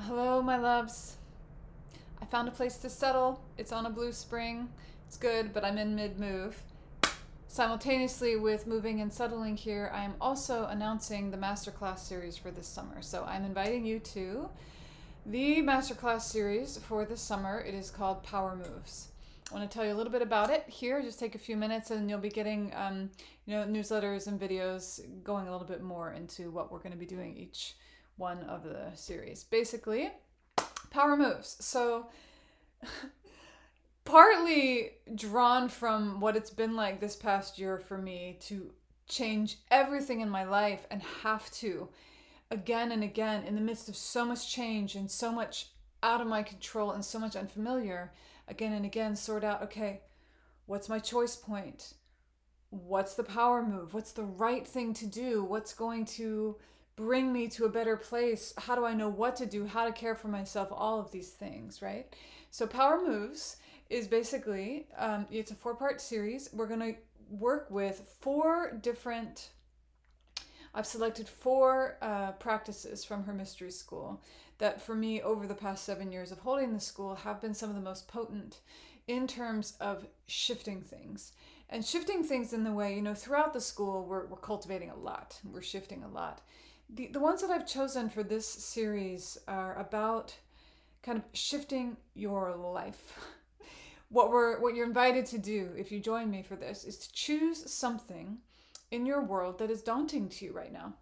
Hello, my loves. I found a place to settle. It's on a blue spring. It's good, but I'm in mid-move. Simultaneously with moving and settling here, I am also announcing the masterclass series for this summer. So I'm inviting you to the masterclass series for this summer. It is called Power Moves. I want to tell you a little bit about it here. Just take a few minutes and you'll be getting newsletters and videos going a little bit more into what we're going to be doing each one of the series. Basically, power moves. So partly drawn from what it's been like this past year for me to change everything in my life and have to again and again in the midst of so much change and so much out of my control and so much unfamiliar, again and again sort out, okay, what's my choice point? What's the power move? What's the right thing to do? What's going to bring me to a better place? How do I know what to do? How to care for myself? All of these things, right? So Power Moves is basically, it's a 4-part series. We're going to work with I've selected 4 practices from her mystery school that for me over the past 7 years of holding the school have been some of the most potent in terms of shifting things. And shifting things in the way, throughout the school, we're cultivating a lot. We're shifting a lot. The ones that I've chosen for this series are about kind of shifting your life. What you're invited to do if you join me for this is to choose something in your world that is daunting to you right now.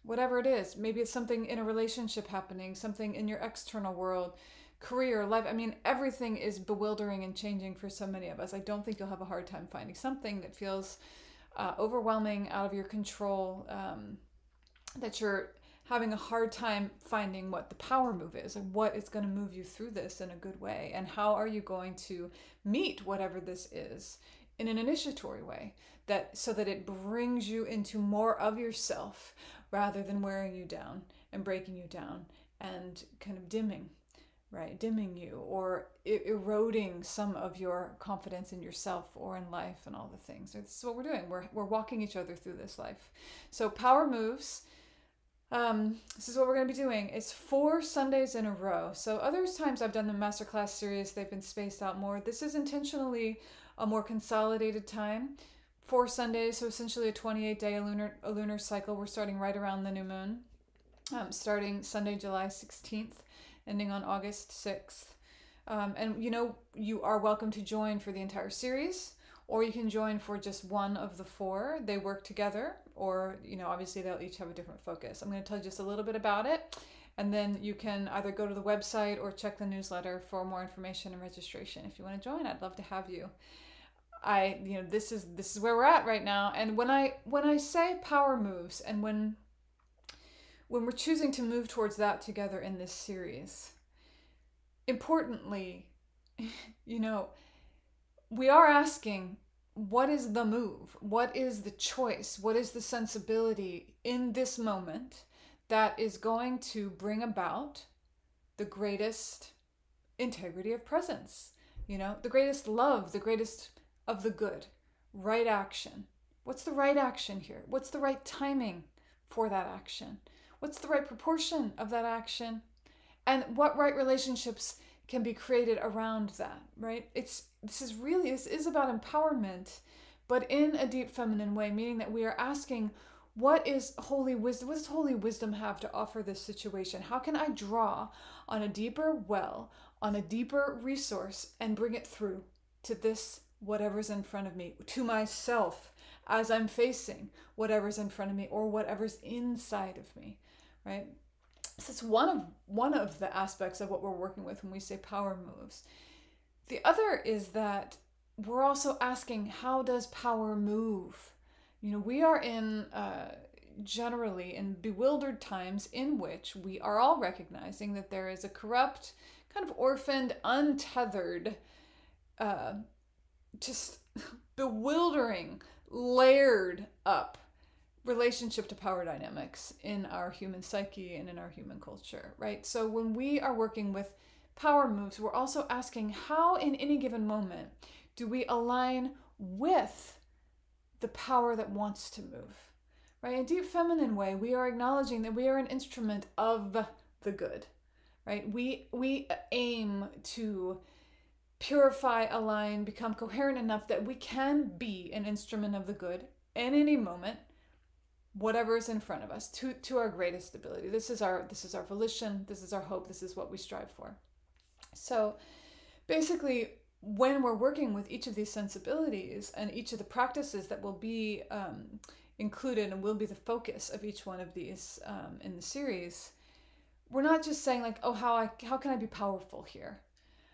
Whatever it is. Maybe it's something in a relationship happening, something in your external world, career, life. I mean, everything is bewildering and changing for so many of us. I don't think you'll have a hard time finding something that feels overwhelming, out of your control, that you're having a hard time finding what the power move is and what is going to move you through this in a good way. And how are you going to meet whatever this is in an initiatory way so that it brings you into more of yourself rather than wearing you down and breaking you down and kind of dimming you or eroding some of your confidence in yourself or in life and all the things. So this is what we're doing. We're walking each other through this life. So Power Moves. This is what we're going to be doing. It's 4 Sundays in a row. So other times I've done the masterclass series, they've been spaced out more. This is intentionally a more consolidated time. 4 Sundays, so essentially a 28-day lunar cycle. We're starting right around the new moon, starting Sunday, July 16th, ending on August 6th. And you are welcome to join for the entire series, or you can join for just one of the 4. They work together, or, obviously they'll each have a different focus. I'm going to tell you just a little bit about it, and then you can either go to the website or check the newsletter for more information and registration. If you want to join, I'd love to have you. This is where we're at right now. And when I say power moves, and when we're choosing to move towards that together in this series, importantly, we are asking, what is the move? What is the choice? What is the sensibility in this moment that is going to bring about the greatest integrity of presence? The greatest love, the greatest of the good, right action. What's the right action here? What's the right timing for that action? What's the right proportion of that action? And what right relationships can be created around that, right? This is about empowerment, but in a deep feminine way, meaning that we are asking, what does holy wisdom have to offer this situation? How can I draw on a deeper well, on a deeper resource, and bring it through to this whatever's in front of me, to myself as I'm facing whatever's in front of me or whatever's inside of me, right? So it's one of the aspects of what we're working with when we say power moves. The other is that we're also asking, how does power move? We are generally in bewildered times in which we are all recognizing that there is a corrupt, kind of orphaned, untethered, just bewildering, layered up relationship to power dynamics in our human psyche and in our human culture, right? So when we are working with power moves, we're also asking, how in any given moment do we align with the power that wants to move, right? In a deep feminine way, we are acknowledging that we are an instrument of the good, right? We aim to purify, align, become coherent enough that we can be an instrument of the good in any moment, whatever is in front of us, to our greatest ability. This is our volition, this is our hope, this is what we strive for. So basically, when we're working with each of these sensibilities and each of the practices that will be included and will be the focus of each one of these in the series, we're not just saying like, oh, how can I be powerful here?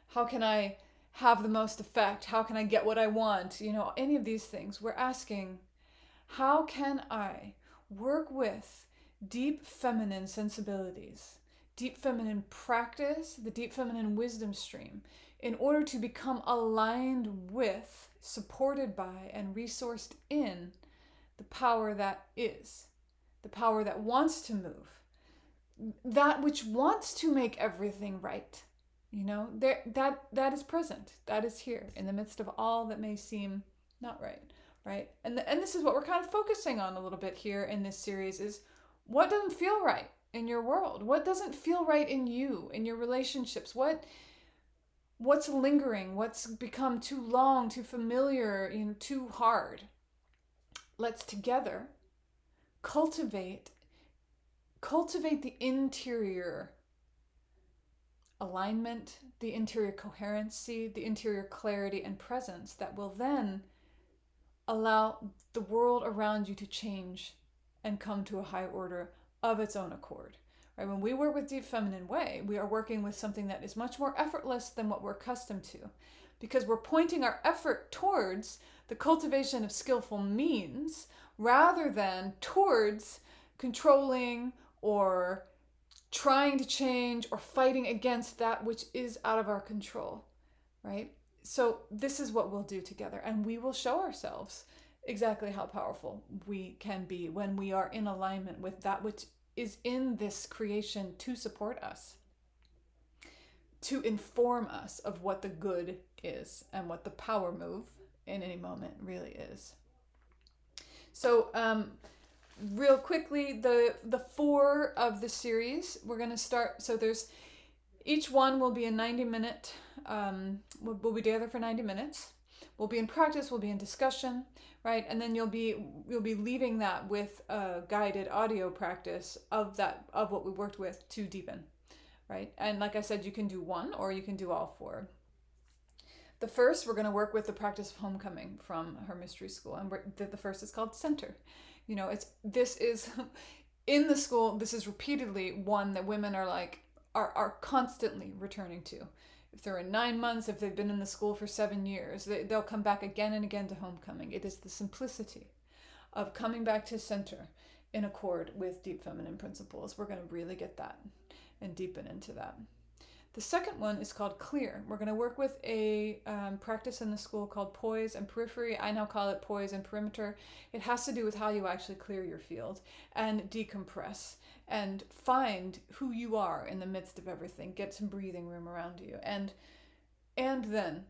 How can I have the most effect? How can I get what I want? You know, any of these things. We're asking, how can I work with deep feminine sensibilities, deep feminine practice, the deep feminine wisdom stream, in order to become aligned with, supported by, and resourced in the power that is, the power that wants to move, that which wants to make everything right. You know, that is present, that is here in the midst of all that may seem not right, right? And this is what we're kind of focusing on a little bit here in this series, is what doesn't feel right in your world? What doesn't feel right in you, in your relationships? What's lingering? What's become too long, too familiar, you know, too hard? Let's together cultivate the interior alignment, the interior coherency, the interior clarity and presence that will then allow the world around you to change and come to a high order of its own accord. Right? When we work with Deep Feminine Way, we are working with something that is much more effortless than what we're accustomed to, because we're pointing our effort towards the cultivation of skillful means rather than towards controlling or trying to change or fighting against that which is out of our control, right? So this is what we'll do together, and we will show ourselves exactly how powerful we can be when we are in alignment with that which is in this creation to support us, to inform us of what the good is and what the power move in any moment really is. So real quickly, the 4 of the series, we're going to start. So there's, each one will be a 90-minute, we'll be together for 90 minutes. We'll be in practice, we'll be in discussion, right? And then you'll be leaving that with a guided audio practice of what we worked with to deepen, right? And like I said, you can do one or you can do all 4. The first, we're going to work with the practice of homecoming from her mystery school, and the first is called Center. You know, this is in the school. This is repeatedly one that women are constantly returning to. If they're in 9 months, if they've been in the school for 7 years, they'll come back again and again to homecoming. It is the simplicity of coming back to center in accord with deep feminine principles. We're going to really get that and deepen into that. The second one is called Clear. We're going to work with a practice in the school called Poise and Periphery. I now call it Poise and Perimeter. It has to do with how you actually clear your field and decompress and find who you are in the midst of everything. Get some breathing room around you. And then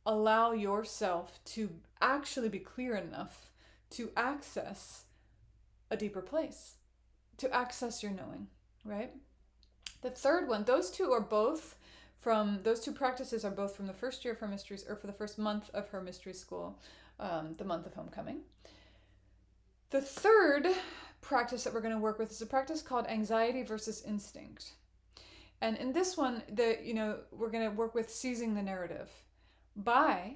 allow yourself to actually be clear enough to access a deeper place, to access your knowing, right? The third one, those two practices are both from the first year of her mysteries, or for the first month of her mystery school, the month of homecoming. The third practice that we're going to work with is a practice called Anxiety versus Instinct. And in this one, we're going to work with seizing the narrative by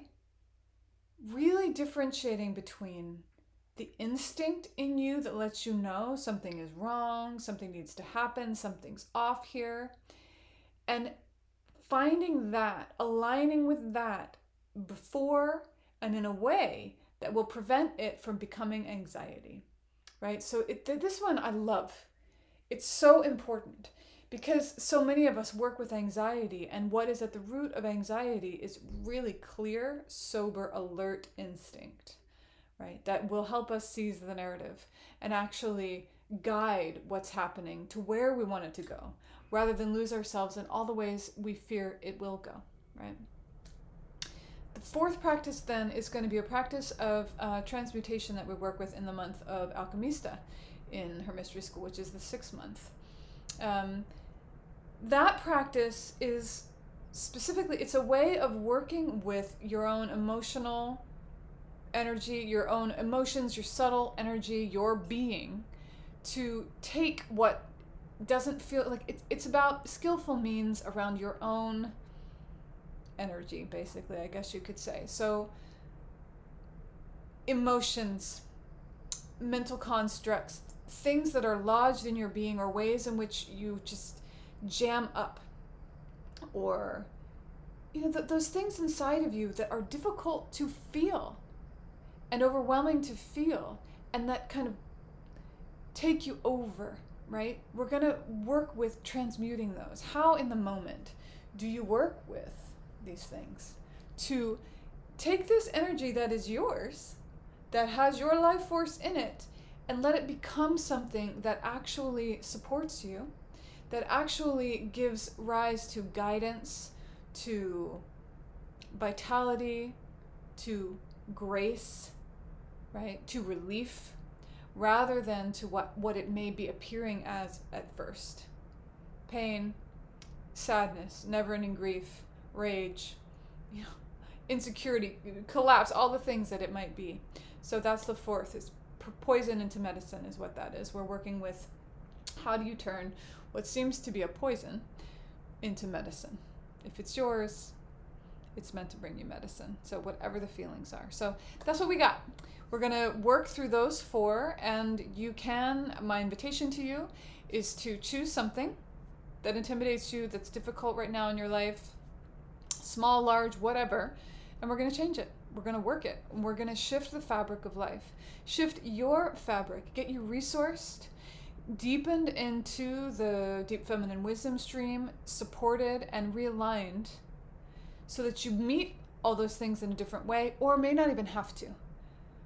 really differentiating between the instinct in you that lets you know something is wrong, something needs to happen, something's off here, and finding that, aligning with that before and in a way that will prevent it from becoming anxiety, right? So this one I love. It's so important because so many of us work with anxiety, and what is at the root of anxiety is really clear, sober, alert instinct. Right, that will help us seize the narrative and actually guide what's happening to where we want it to go, rather than lose ourselves in all the ways we fear it will go, right? The fourth practice then is going to be a practice of transmutation that we work with in the month of Alchemista in her mystery school, which is the 6th month. that practice is specifically, it's a way of working with your own emotional energy, your own emotions, your subtle energy, your being, to take what doesn't feel like it's about skillful means around your own energy, basically, I guess you could say. So emotions, mental constructs, things that are lodged in your being, or ways in which you just jam up, or those things inside of you that are difficult to feel and overwhelming to feel, and that kind of take you over, right? We're going to work with transmuting those. How in the moment do you work with these things to take this energy that is yours, that has your life force in it, and let it become something that actually supports you, that actually gives rise to guidance, to vitality, to grace, right? To relief, rather than to what it may be appearing as at first. Pain, sadness, never-ending grief, rage, insecurity, collapse, all the things that it might be. So that's the fourth, is poison into medicine is what that is. We're working with how do you turn what seems to be a poison into medicine. If it's yours, it's meant to bring you medicine. So whatever the feelings are. So that's what we got. We're going to work through those four, and my invitation to you is to choose something that intimidates you, that's difficult right now in your life, small, large, whatever, and we're going to change it. We're going to work it. We're going to shift the fabric of life. Shift your fabric. Get you resourced, deepened into the deep feminine wisdom stream, supported and realigned, so that you meet all those things in a different way, or may not even have to,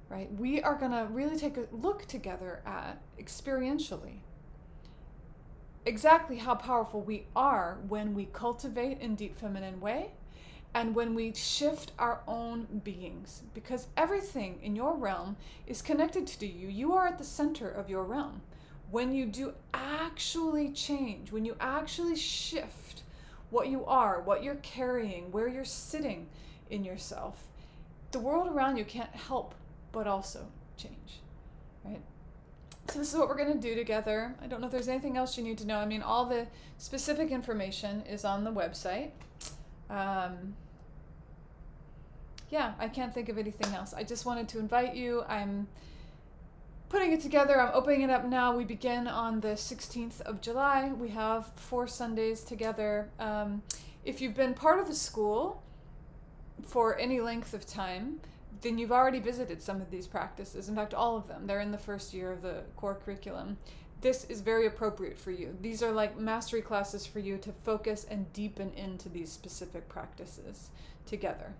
right? We are going to really take a look together at, experientially, exactly how powerful we are when we cultivate in deep feminine way, and when we shift our own beings, because everything in your realm is connected to you. You are at the center of your realm. When you do actually change, when you actually shift what you are, what you're carrying, where you're sitting in yourself, the world around you can't help but also change, right? So this is what we're going to do together. I don't know if there's anything else you need to know. I mean, all the specific information is on the website. Yeah, I can't think of anything else. I just wanted to invite you. I'm putting it together. I'm opening it up now. We begin on the 16th of July. We have 4 Sundays together. If you've been part of the school for any length of time, then you've already visited some of these practices. In fact, all of them. They're in the first year of the core curriculum. This is very appropriate for you. These are like mastery classes for you to focus and deepen into these specific practices together.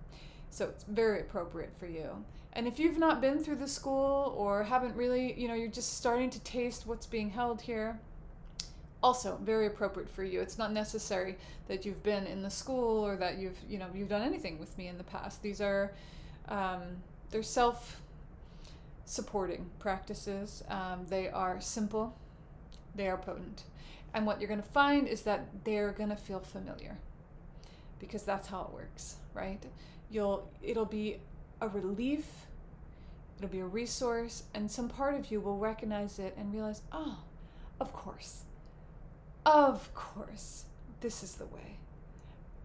So it's very appropriate for you. And if you've not been through the school, or haven't really, you're just starting to taste what's being held here, also very appropriate for you. It's not necessary that you've been in the school, or that you've done anything with me in the past. These are, they're self-supporting practices. They are simple, they are potent. And what you're going to find is that they're going to feel familiar, because that's how it works, right? It'll be a relief, it'll be a resource, and some part of you will recognize it and realize, oh, of course, this is the way.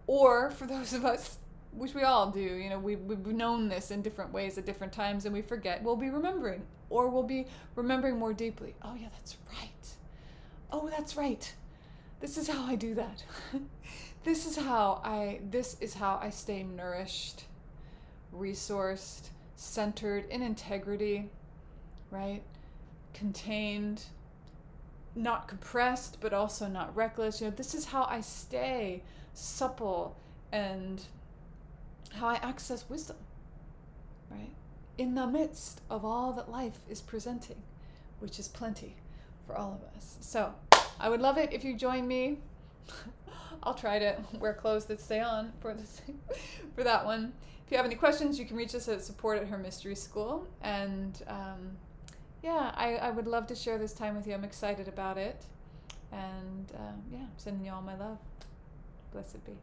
Or for those of us, which we all do, we've known this in different ways at different times, and we forget, we'll be remembering, or we'll be remembering more deeply. Oh yeah, that's right. Oh, that's right. This is how I do that. This is how I stay nourished, resourced, centered, in integrity, right? Contained, not compressed, but also not reckless. This is how I stay supple, and how I access wisdom, right? In the midst of all that life is presenting, which is plenty for all of us. So I would love it if you join me. I'll try to wear clothes that stay on for that one. If you have any questions, you can reach us at support@Her Mystery School. And yeah, I would love to share this time with you. I'm excited about it. And yeah, sending you all my love. Blessed be.